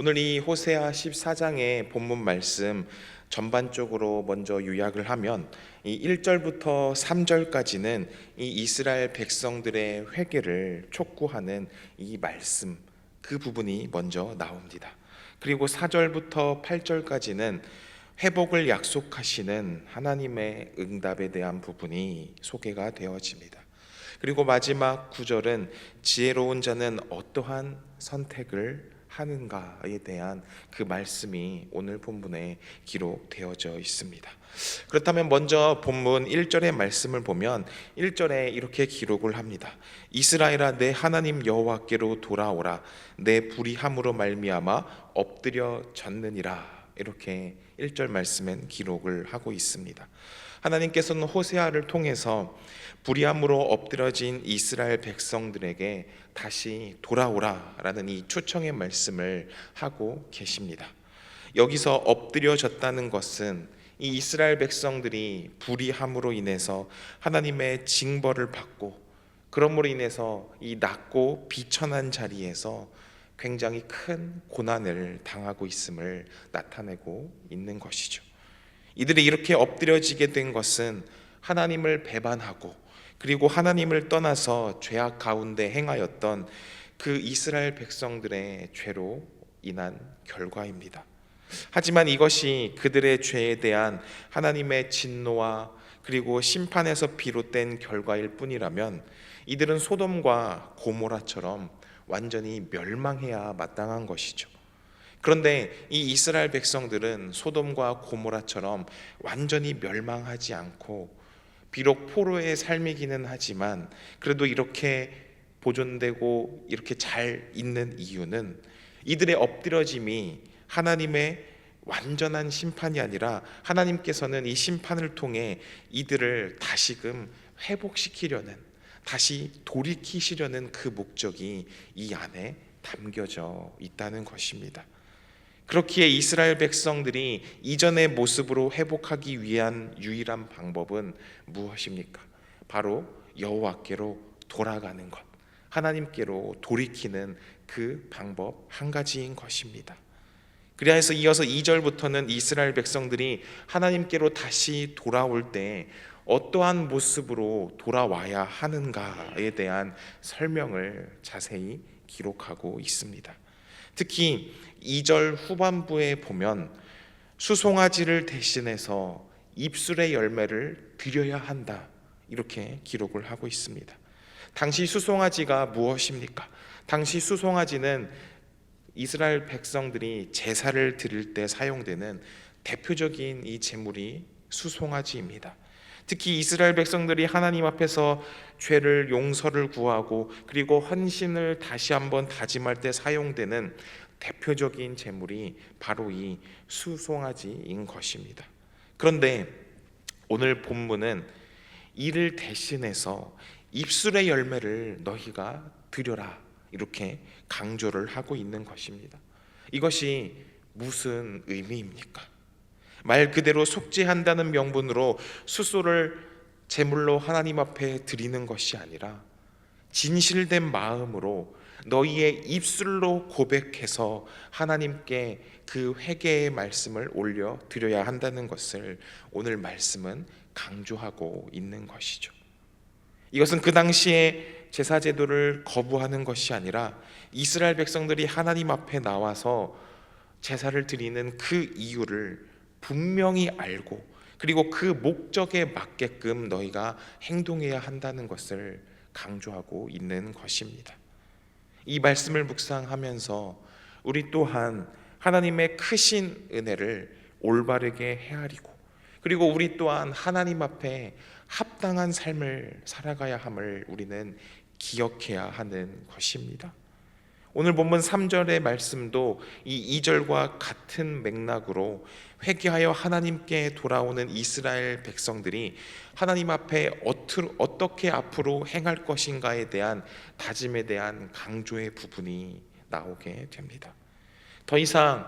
오늘 이 호세아 14장의 본문 말씀 전반적으로 먼저 요약을 하면 이 1절부터 3절까지는 이 이스라엘 백성들의 회개를 촉구하는 이 말씀, 그 부분이 먼저 나옵니다. 그리고 4절부터 8절까지는 회복을 약속하시는 하나님의 응답에 대한 부분이 소개가 되어집니다. 그리고 마지막 9절은 지혜로운 자는 어떠한 선택을 하는가에 대한 그 말씀이 오늘 본문에 기록되어져 있습니다. 그렇다면 먼저 본문 1절의 말씀을 보면 1절에 이렇게 기록을 합니다. 이스라엘아, 내 하나님 여호와께로 돌아오라. 내 불의함으로 말미암아 엎드려 졌느니라. 이렇게 1절 말씀은 기록을 하고 있습니다. 하나님께서는 호세아를 통해서 불의함으로 엎드러진 이스라엘 백성들에게 다시 돌아오라라는 이 초청의 말씀을 하고 계십니다. 여기서 엎드려졌다는 것은 이 이스라엘 백성들이 불의함으로 인해서 하나님의 징벌을 받고, 그러므로 인해서 이 낮고 비천한 자리에서 굉장히 큰 고난을 당하고 있음을 나타내고 있는 것이죠. 이들이 이렇게 엎드려지게 된 것은 하나님을 배반하고 그리고 하나님을 떠나서 죄악 가운데 행하였던 그 이스라엘 백성들의 죄로 인한 결과입니다. 하지만 이것이 그들의 죄에 대한 하나님의 진노와 그리고 심판에서 비롯된 결과일 뿐이라면 이들은 소돔과 고모라처럼 완전히 멸망해야 마땅한 것이죠. 그런데 이 이스라엘 백성들은 소돔과 고모라처럼 완전히 멸망하지 않고, 비록 포로의 삶이기는 하지만 그래도 이렇게 보존되고 이렇게 잘 있는 이유는 이들의 엎드러짐이 하나님의 완전한 심판이 아니라 하나님께서는 이 심판을 통해 이들을 다시금 회복시키려는, 다시 돌이키시려는 그 목적이 이 안에 담겨져 있다는 것입니다. 그렇기에 이스라엘 백성들이 이전의 모습으로 회복하기 위한 유일한 방법은 무엇입니까? 바로 여호와께로 돌아가는 것, 하나님께로 돌이키는 그 방법 한 가지인 것입니다. 그래서 이어서 2절부터는 이스라엘 백성들이 하나님께로 다시 돌아올 때 어떠한 모습으로 돌아와야 하는가에 대한 설명을 자세히 기록하고 있습니다. 특히 2절 후반부에 보면 수송아지를 대신해서 입술의 열매를 드려야 한다, 이렇게 기록을 하고 있습니다. 당시 수송아지가 무엇입니까? 당시 수송아지는 이스라엘 백성들이 제사를 드릴 때 사용되는 대표적인 이 제물이 수송아지입니다. 특히 이스라엘 백성들이 하나님 앞에서 죄를 용서를 구하고 그리고 헌신을 다시 한번 다짐할 때 사용되는 대표적인 제물이 바로 이 수송아지인 것입니다. 그런데 오늘 본문은 이를 대신해서 입술의 열매를 너희가 드려라, 이렇게 강조를 하고 있는 것입니다. 이것이 무슨 의미입니까? 말 그대로 속죄한다는 명분으로 수소를 제물로 하나님 앞에 드리는 것이 아니라 진실된 마음으로 너희의 입술로 고백해서 하나님께 그 회개의 말씀을 올려 드려야 한다는 것을 오늘 말씀은 강조하고 있는 것이죠. 이것은 그 당시에 제사 제도를 거부하는 것이 아니라 이스라엘 백성들이 하나님 앞에 나와서 제사를 드리는 그 이유를 분명히 알고 그리고 그 목적에 맞게끔 너희가 행동해야 한다는 것을 강조하고 있는 것입니다. 이 말씀을 묵상하면서 우리 또한 하나님의 크신 은혜를 올바르게 헤아리고 그리고 우리 또한 하나님 앞에 합당한 삶을 살아가야 함을 우리는 기억해야 하는 것입니다. 오늘 본문 3절의 말씀도 이 2절과 같은 맥락으로 회개하여 하나님께 돌아오는 이스라엘 백성들이 하나님 앞에 어떻게 앞으로 행할 것인가에 대한 다짐에 대한 강조의 부분이 나오게 됩니다. 더 이상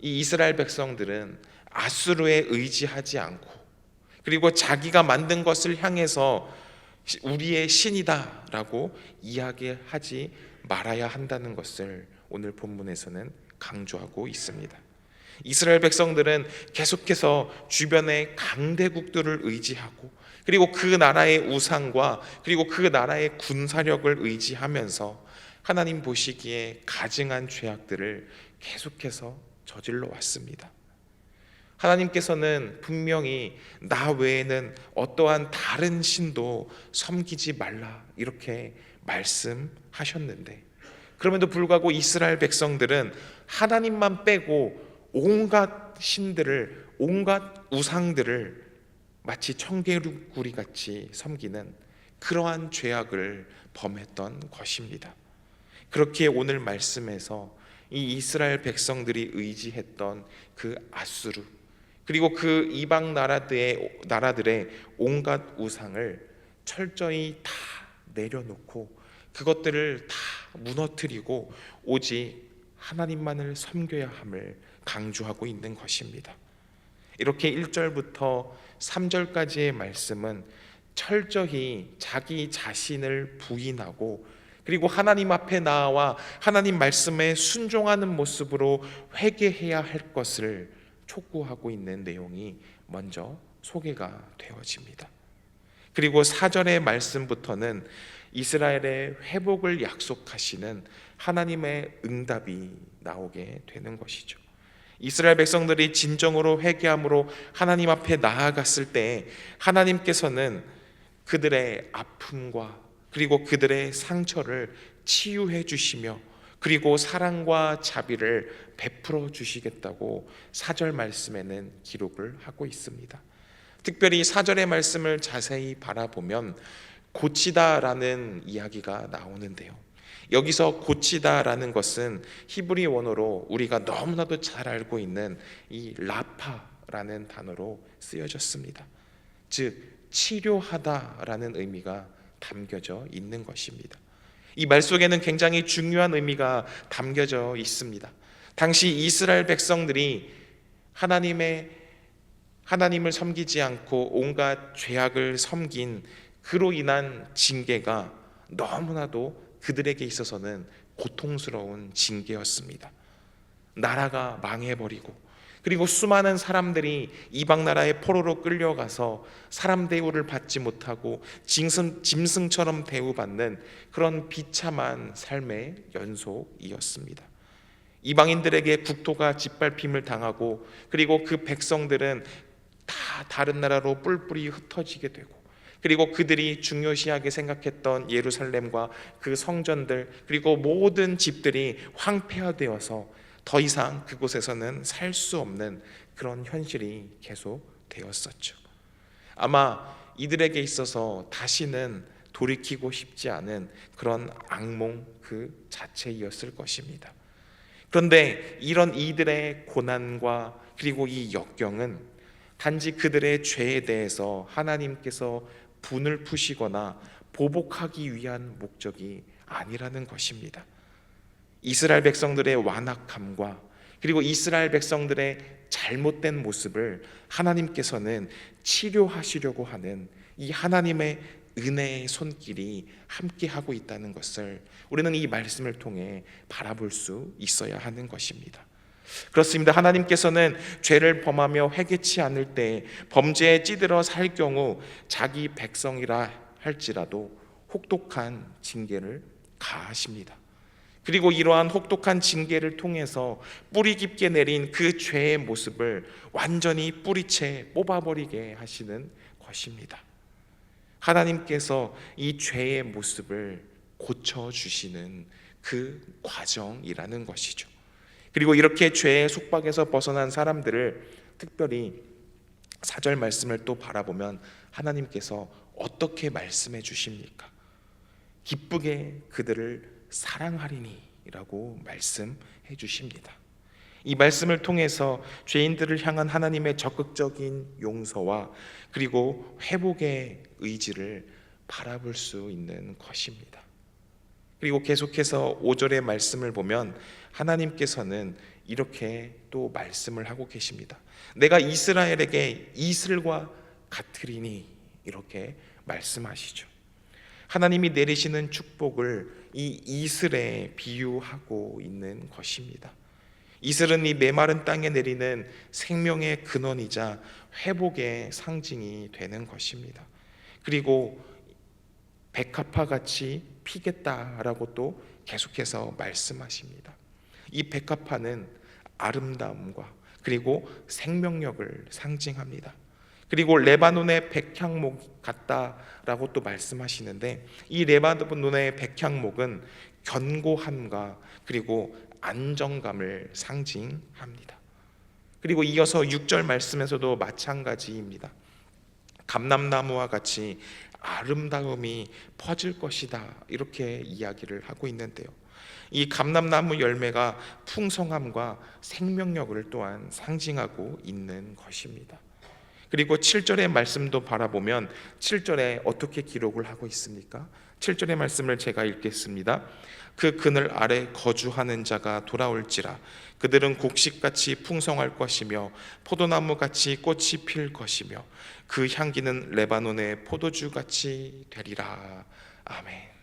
이 이스라엘 백성들은 아수르에 의지하지 않고 그리고 자기가 만든 것을 향해서 우리의 신이다라고 이야기하지 말아야 한다는 것을 오늘 본문에서는 강조하고 있습니다. 이스라엘 백성들은 계속해서 주변의 강대국들을 의지하고, 그리고 그 나라의 우상과 그리고 그 나라의 군사력을 의지하면서 하나님 보시기에 가증한 죄악들을 계속해서 저질러 왔습니다. 하나님께서는 분명히 나 외에는 어떠한 다른 신도 섬기지 말라 이렇게 말씀하셨는데, 그럼에도 불구하고 이스라엘 백성들은 하나님만 빼고 온갖 신들을, 온갖 우상들을 마치 청개구리 같이 섬기는 그러한 죄악을 범했던 것입니다. 그렇기에 오늘 말씀에서 이 이스라엘 백성들이 의지했던 그 아수르, 그리고 그 이방 나라들의 온갖 우상을 철저히 다 내려놓고 그것들을 다 무너뜨리고 오직 하나님만을 섬겨야 함을 강조하고 있는 것입니다. 이렇게 1절부터 3절까지의 말씀은 철저히 자기 자신을 부인하고, 그리고 하나님 앞에 나와 하나님 말씀에 순종하는 모습으로 회개해야 할 것을 촉구하고 있는 내용이 먼저 소개가 되어집니다. 그리고 4절의 말씀부터는 이스라엘의 회복을 약속하시는 하나님의 응답이 나오게 되는 것이죠. 이스라엘 백성들이 진정으로 회개함으로 하나님 앞에 나아갔을 때 하나님께서는 그들의 아픔과 그리고 그들의 상처를 치유해 주시며, 그리고 사랑과 자비를 베풀어 주시겠다고 4절 말씀에는 기록을 하고 있습니다. 특별히 4절의 말씀을 자세히 바라보면 고치다라는 이야기가 나오는데요, 여기서 고치다라는 것은 히브리 원어로 우리가 너무나도 잘 알고 있는 이 라파라는 단어로 쓰여졌습니다. 즉 치료하다라는 의미가 담겨져 있는 것입니다. 이 말 속에는 굉장히 중요한 의미가 담겨져 있습니다. 당시 이스라엘 백성들이 하나님을 섬기지 않고 온갖 죄악을 섬긴 그로 인한 징계가 너무나도 그들에게 있어서는 고통스러운 징계였습니다. 나라가 망해버리고, 그리고 수많은 사람들이 이방 나라의 포로로 끌려가서 사람 대우를 받지 못하고 짐승처럼 대우받는 그런 비참한 삶의 연속이었습니다. 이방인들에게 국토가 짓밟힘을 당하고, 그리고 그 백성들은 다 다른 나라로 뿔뿔이 흩어지게 되고, 그리고 그들이 중요시하게 생각했던 예루살렘과 그 성전들, 그리고 모든 집들이 황폐화되어서 더 이상 그곳에서는 살 수 없는 그런 현실이 계속되었었죠. 아마 이들에게 있어서 다시는 돌이키고 싶지 않은 그런 악몽 그 자체이었을 것입니다. 그런데 이런 이들의 고난과 그리고 이 역경은 단지 그들의 죄에 대해서 하나님께서 분을 푸시거나 보복하기 위한 목적이 아니라는 것입니다. 이스라엘 백성들의 완악함과 그리고 이스라엘 백성들의 잘못된 모습을 하나님께서는 치료하시려고 하는 이 하나님의 은혜의 손길이 함께하고 있다는 것을 우리는 이 말씀을 통해 바라볼 수 있어야 하는 것입니다. 그렇습니다. 하나님께서는 죄를 범하며 회개치 않을 때 범죄에 찌들어 살 경우 자기 백성이라 할지라도 혹독한 징계를 가하십니다. 그리고 이러한 혹독한 징계를 통해서 뿌리 깊게 내린 그 죄의 모습을 완전히 뿌리채 뽑아버리게 하시는 것입니다. 하나님께서 이 죄의 모습을 고쳐주시는 그 과정이라는 것이죠. 그리고 이렇게 죄의 속박에서 벗어난 사람들을 특별히 4절 말씀을 또 바라보면 하나님께서 어떻게 말씀해 주십니까? 기쁘게 그들을 사랑하리니 라고 말씀해 주십니다. 이 말씀을 통해서 죄인들을 향한 하나님의 적극적인 용서와 그리고 회복의 의지를 바라볼 수 있는 것입니다. 그리고 계속해서 5절의 말씀을 보면 하나님께서는 이렇게 또 말씀을 하고 계십니다. 내가 이스라엘에게 이슬과 같으리니 이렇게 말씀하시죠. 하나님이 내리시는 축복을 이 이슬에 비유하고 있는 것입니다. 이슬은 이 메마른 땅에 내리는 생명의 근원이자 회복의 상징이 되는 것입니다. 그리고 백합화 같이 피겠다라고 또 계속해서 말씀하십니다. 이 백합화는 아름다움과 그리고 생명력을 상징합니다. 그리고 레바논의 백향목 같다라고 또 말씀하시는데, 이 레바논의 백향목은 견고함과 그리고 안정감을 상징합니다. 그리고 이어서 6절 말씀에서도 마찬가지입니다. 감람나무와 같이 아름다움이 퍼질 것이다, 이렇게 이야기를 하고 있는데요, 이 감람나무 열매가 풍성함과 생명력을 또한 상징하고 있는 것입니다. 그리고 7절의 말씀도 바라보면 7절에 어떻게 기록을 하고 있습니까? 7절의 말씀을 제가 읽겠습니다. 그 그늘 아래 거주하는 자가 돌아올지라. 그들은 곡식같이 풍성할 것이며 포도나무같이 꽃이 필 것이며 그 향기는 레바논의 포도주같이 되리라. 아멘.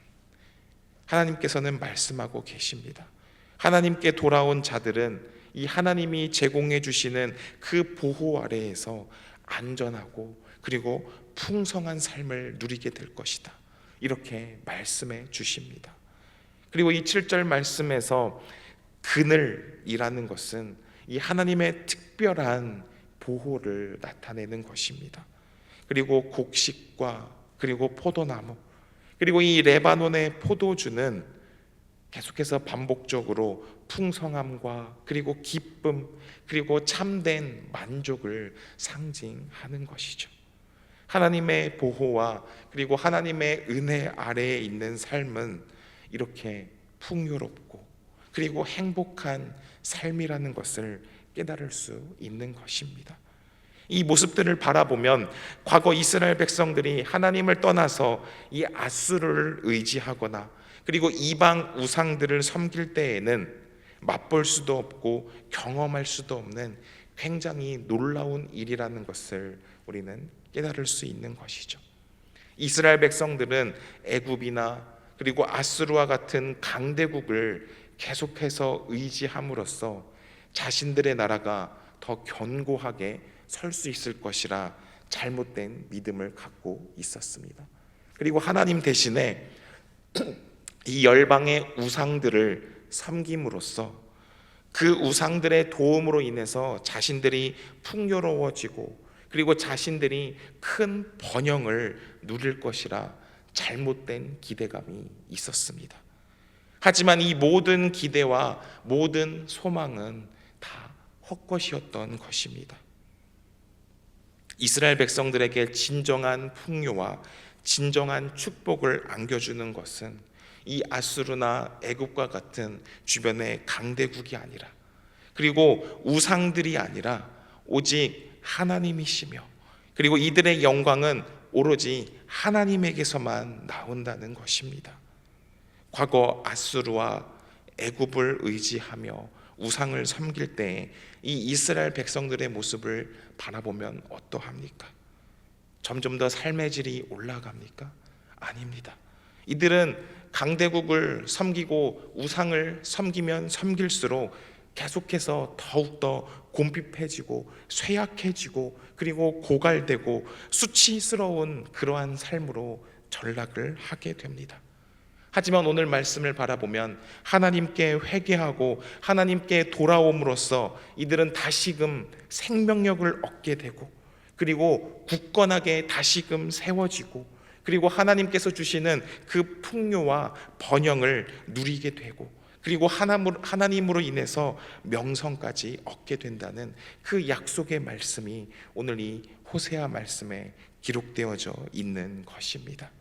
하나님께서는 말씀하고 계십니다. 하나님께 돌아온 자들은 이 하나님이 제공해 주시는 그 보호 아래에서 안전하고 그리고 풍성한 삶을 누리게 될 것이다, 이렇게 말씀해 주십니다. 그리고 이 7절 말씀에서 그늘이라는 것은 이 하나님의 특별한 보호를 나타내는 것입니다. 그리고 곡식과 그리고 포도나무, 그리고 이 레바논의 포도주는 계속해서 반복적으로 풍성함과 그리고 기쁨 그리고 참된 만족을 상징하는 것이죠. 하나님의 보호와 그리고 하나님의 은혜 아래에 있는 삶은 이렇게 풍요롭고 그리고 행복한 삶이라는 것을 깨달을 수 있는 것입니다. 이 모습들을 바라보면 과거 이스라엘 백성들이 하나님을 떠나서 이 아수르를 의지하거나 그리고 이방 우상들을 섬길 때에는 맛볼 수도 없고 경험할 수도 없는 굉장히 놀라운 일이라는 것을 우리는 깨달을 수 있는 것이죠. 이스라엘 백성들은 애굽이나 그리고 아수르와 같은 강대국을 계속해서 의지함으로써 자신들의 나라가 더 견고하게 설 수 있을 것이라 잘못된 믿음을 갖고 있었습니다. 그리고 하나님 대신에 이 열방의 우상들을 섬김으로써 그 우상들의 도움으로 인해서 자신들이 풍요로워지고 그리고 자신들이 큰 번영을 누릴 것이라 잘못된 기대감이 있었습니다. 하지만 이 모든 기대와 모든 소망은 다 헛것이었던 것입니다. 이스라엘 백성들에게 진정한 풍요와 진정한 축복을 안겨주는 것은 이 아수르나 애굽과 같은 주변의 강대국이 아니라 그리고 우상들이 아니라 오직 하나님이시며 그리고 이들의 영광은 오로지 하나님에게서만 나온다는 것입니다. 과거 아수르와 애굽을 의지하며 우상을 섬길 때 이 이스라엘 백성들의 모습을 바라보면 어떠합니까? 점점 더 삶의 질이 올라갑니까? 아닙니다. 이들은 강대국을 섬기고 우상을 섬기면 섬길수록 계속해서 더욱더 곰핍해지고 쇠약해지고 그리고 고갈되고 수치스러운 그러한 삶으로 전락을 하게 됩니다. 하지만 오늘 말씀을 바라보면 하나님께 회개하고 하나님께 돌아옴으로써 이들은 다시금 생명력을 얻게 되고 그리고 굳건하게 다시금 세워지고 그리고 하나님께서 주시는 그 풍요와 번영을 누리게 되고 그리고 하나님으로 인해서 명성까지 얻게 된다는 그 약속의 말씀이 오늘 이 호세아 말씀에 기록되어져 있는 것입니다.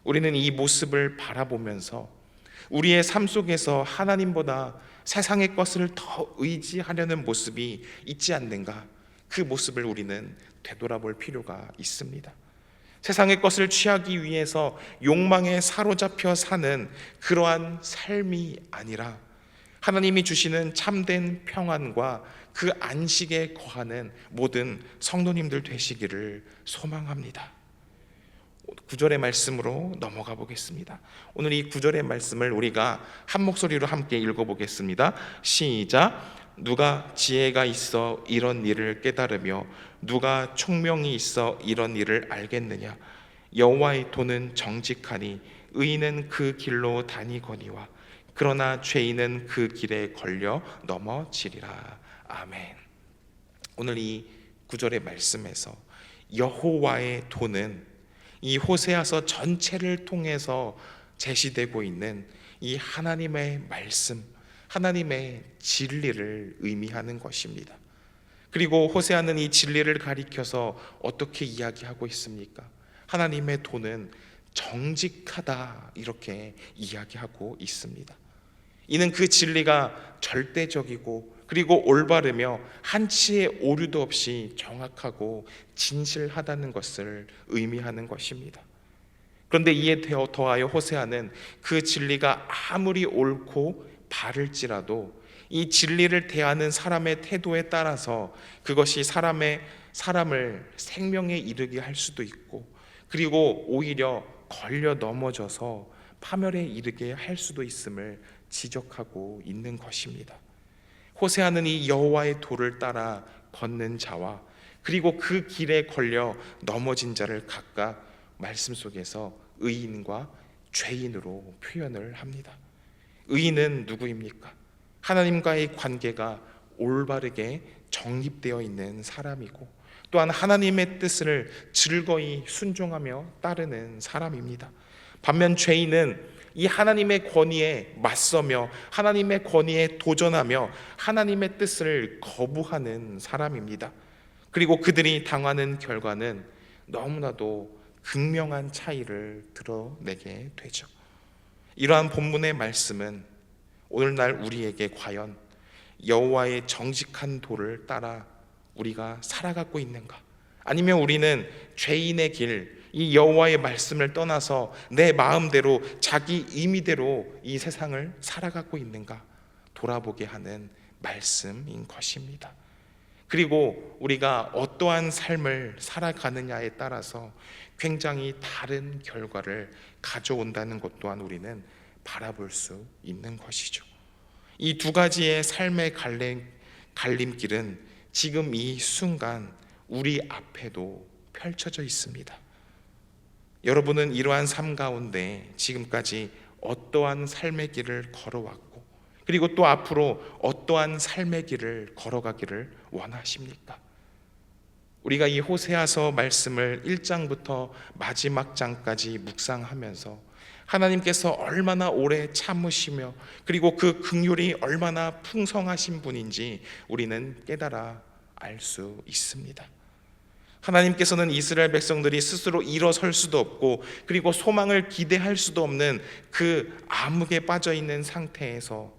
우리는 이 모습을 바라보면서 우리의 삶 속에서 하나님보다 세상의 것을 더 의지하려는 모습이 있지 않는가, 그 모습을 우리는 되돌아볼 필요가 있습니다. 세상의 것을 취하기 위해서 욕망에 사로잡혀 사는 그러한 삶이 아니라 하나님이 주시는 참된 평안과 그 안식에 거하는 모든 성도님들 되시기를 소망합니다. 9절의 말씀으로 넘어가 보겠습니다. 오늘 이 9절의 말씀을 우리가 한 목소리로 함께 읽어보겠습니다. 시작. 누가 지혜가 있어 이런 일을 깨달으며 누가 총명이 있어 이런 일을 알겠느냐? 여호와의 도는 정직하니 의인은 그 길로 다니거니와 그러나 죄인은 그 길에 걸려 넘어지리라. 아멘. 오늘 이 구절의 말씀에서 여호와의 도는 이 호세아서 전체를 통해서 제시되고 있는 이 하나님의 말씀, 하나님의 진리를 의미하는 것입니다. 그리고 호세아는 이 진리를 가리켜서 어떻게 이야기하고 있습니까? 하나님의 도는 정직하다, 이렇게 이야기하고 있습니다. 이는 그 진리가 절대적이고 그리고 올바르며 한치의 오류도 없이 정확하고 진실하다는 것을 의미하는 것입니다. 그런데 이에 더하여 호세아는 그 진리가 아무리 옳고 바를지라도 이 진리를 대하는 사람의 태도에 따라서 그것이 사람을 생명에 이르게 할 수도 있고 그리고 오히려 걸려 넘어져서 파멸에 이르게 할 수도 있음을 지적하고 있는 것입니다. 호세아는 이 여호와의 도를 따라 걷는 자와 그리고 그 길에 걸려 넘어진 자를 각각 말씀 속에서 의인과 죄인으로 표현을 합니다. 의인은 누구입니까? 하나님과의 관계가 올바르게 정립되어 있는 사람이고 또한 하나님의 뜻을 즐거이 순종하며 따르는 사람입니다. 반면 죄인은 이 하나님의 권위에 맞서며 하나님의 권위에 도전하며 하나님의 뜻을 거부하는 사람입니다. 그리고 그들이 당하는 결과는 너무나도 극명한 차이를 드러내게 되죠. 이러한 본문의 말씀은 오늘날 우리에게 과연 여호와의 정직한 도를 따라 우리가 살아가고 있는가? 아니면 우리는 죄인의 길, 이 여호와의 말씀을 떠나서 내 마음대로 자기 임의대로 이 세상을 살아가고 있는가 돌아보게 하는 말씀인 것입니다. 그리고 우리가 어떠한 삶을 살아가느냐에 따라서 굉장히 다른 결과를 가져온다는 것 또한 우리는 바라볼 수 있는 것이죠. 이 두 가지의 삶의 갈림길은 지금 이 순간 우리 앞에도 펼쳐져 있습니다. 여러분은 이러한 삶 가운데 지금까지 어떠한 삶의 길을 걸어왔고 그리고 또 앞으로 어떠한 삶의 길을 걸어가기를 원하십니까? 우리가 이 호세아서 말씀을 1장부터 마지막 장까지 묵상하면서 하나님께서 얼마나 오래 참으시며 그리고 그 긍휼이 얼마나 풍성하신 분인지 우리는 깨달아 알 수 있습니다. 하나님께서는 이스라엘 백성들이 스스로 일어설 수도 없고 그리고 소망을 기대할 수도 없는 그 암흑에 빠져 있는 상태에서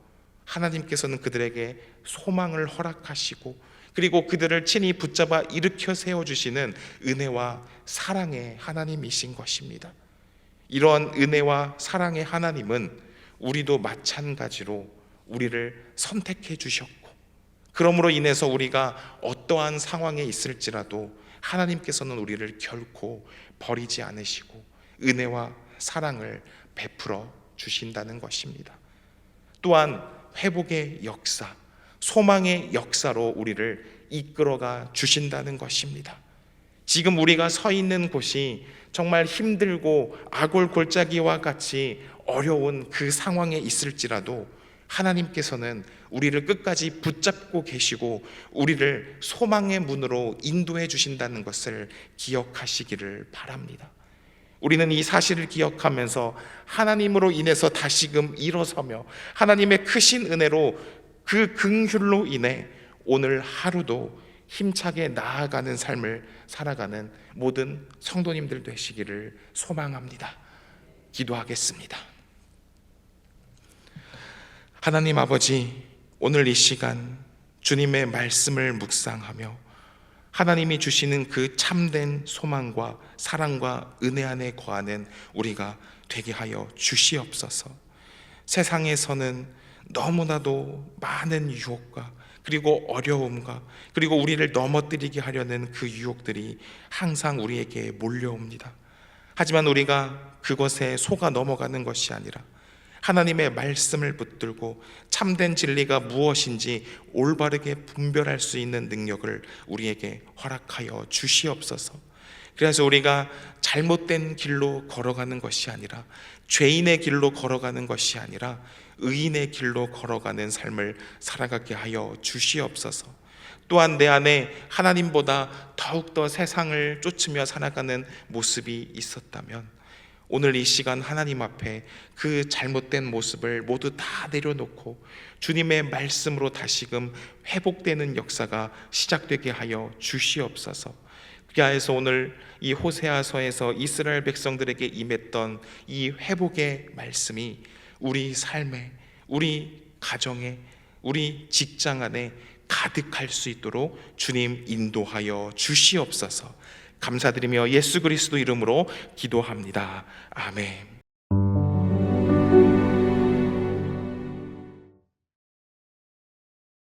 하나님께서는 그들에게 소망을 허락하시고 그리고 그들을 친히 붙잡아 일으켜 세워주시는 은혜와 사랑의 하나님이신 것입니다. 이러한 은혜와 사랑의 하나님은 우리도 마찬가지로 우리를 선택해 주셨고 그러므로 인해서 우리가 어떠한 상황에 있을지라도 하나님께서는 우리를 결코 버리지 않으시고 은혜와 사랑을 베풀어 주신다는 것입니다. 또한 회복의 역사, 소망의 역사로 우리를 이끌어가 주신다는 것입니다. 지금 우리가 서 있는 곳이 정말 힘들고 아골골짜기와 같이 어려운 그 상황에 있을지라도 하나님께서는 우리를 끝까지 붙잡고 계시고 우리를 소망의 문으로 인도해 주신다는 것을 기억하시기를 바랍니다. 우리는 이 사실을 기억하면서 하나님으로 인해서 다시금 일어서며 하나님의 크신 은혜로 그 긍휼로 인해 오늘 하루도 힘차게 나아가는 삶을 살아가는 모든 성도님들 되시기를 소망합니다. 기도하겠습니다. 하나님 아버지, 오늘 이 시간 주님의 말씀을 묵상하며 하나님이 주시는 그 참된 소망과 사랑과 은혜 안에 거하는 우리가 되게 하여 주시옵소서. 세상에서는 너무나도 많은 유혹과 그리고 어려움과 그리고 우리를 넘어뜨리게 하려는 그 유혹들이 항상 우리에게 몰려옵니다. 하지만 우리가 그것에 속아 넘어가는 것이 아니라 하나님의 말씀을 붙들고 참된 진리가 무엇인지 올바르게 분별할 수 있는 능력을 우리에게 허락하여 주시옵소서. 그래서 우리가 잘못된 길로 걸어가는 것이 아니라, 죄인의 길로 걸어가는 것이 아니라 의인의 길로 걸어가는 삶을 살아가게 하여 주시옵소서. 또한 내 안에 하나님보다 더욱더 세상을 쫓으며 살아가는 모습이 있었다면 오늘 이 시간 하나님 앞에 그 잘못된 모습을 모두 다 내려놓고 주님의 말씀으로 다시금 회복되는 역사가 시작되게 하여 주시옵소서. 그래서 오늘 이 호세아서에서 이스라엘 백성들에게 임했던 이 회복의 말씀이 우리 삶에, 우리 가정에, 우리 직장 안에 가득할 수 있도록 주님 인도하여 주시옵소서. 감사드리며 예수 그리스도 이름으로 기도합니다. 아멘.